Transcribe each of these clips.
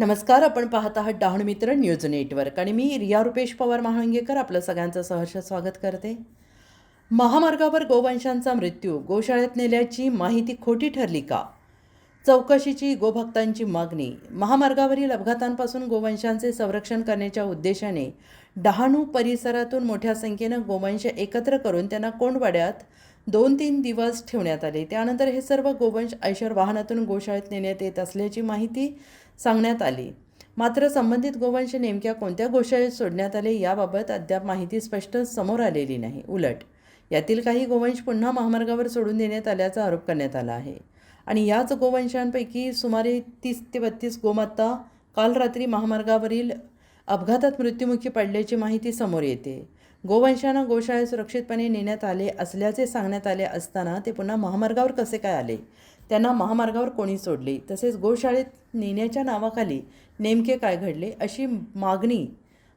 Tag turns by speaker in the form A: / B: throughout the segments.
A: नमस्कार. आपण पाहत आहात डहाणू मित्र न्यूज नेटवर्क आणि मी रिया रुपेश पवार महाळंगेकर आपलं सगळ्यांचं सहर्ष स्वागत करते. महामार्गावर गोवंशांचा मृत्यू, गोशाळेत नेल्याची माहिती खोटी ठरली का? चौकशीची गोभक्तांची मागणी. महामार्गावरील अपघातांपासून गोवंशांचे संरक्षण करण्याच्या उद्देशाने डहाणू परिसरातून मोठ्या संख्येनं गोवंश एकत्र करून त्यांना कोंडवाड्यात 2-3 दिवस ठेवण्यात आले. त्यानंतर हे सर्व गोवंश ऐशर वाहनातून गोशाळेत नेण्यात येत असल्याची माहिती सांगण्यात आली. मात्र संबंधित गोवंश नेमक्या कोणत्या गोशाळेत सोडण्यात आले याबाबत अद्याप माहिती स्पष्ट समोर आलेली नाही. उलट यातील काही गोवंश पुन्हा महामार्गावर सोडून देण्यात आल्याचा आरोप करण्यात आला आहे. आणि याच गोवंशांपैकी सुमारे 30 ते 32 गोमाता काल रात्री महामार्गावरील अपघातात मृत्युमुखी पडल्याची माहिती समोर येते. गोवंशांना गोशाळेत सुरक्षितपणे नेण्यात आले असल्याचे सांगण्यात आले असताना ते पुन्हा महामार्गावर कसे काय आले, त्यांना महामार्गावर कोणी सोडले, तसेच गोशाळेत नेण्याच्या नावाखाली नेमके काय घडले अशी मागणी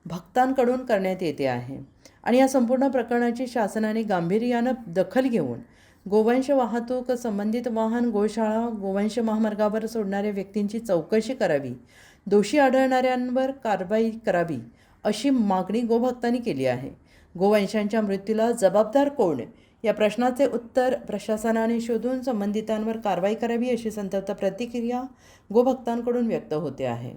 A: भक्तांकडून करण्यात येते आहे. आणि या संपूर्ण प्रकरणाची शासनाने गांभीर्यानं दखल घेऊन गोवंश वाहतूक, संबंधित वाहन, गोशाळा, गोवंश महामार्गावर सोडणाऱ्या व्यक्तींची चौकशी करावी, दोषी आढळणाऱ्यांवर कारवाई करावी अशी मागणी गोभक्तांनी केली आहे. गोवंशांच्या मृत्यूला जबाबदार कोण या प्रश्नाचे उत्तर प्रशासनाने शोधून संबंधितांवर कारवाई करावी अशी संतप्त प्रतिक्रिया गोभक्तांकडून व्यक्त होते आहे.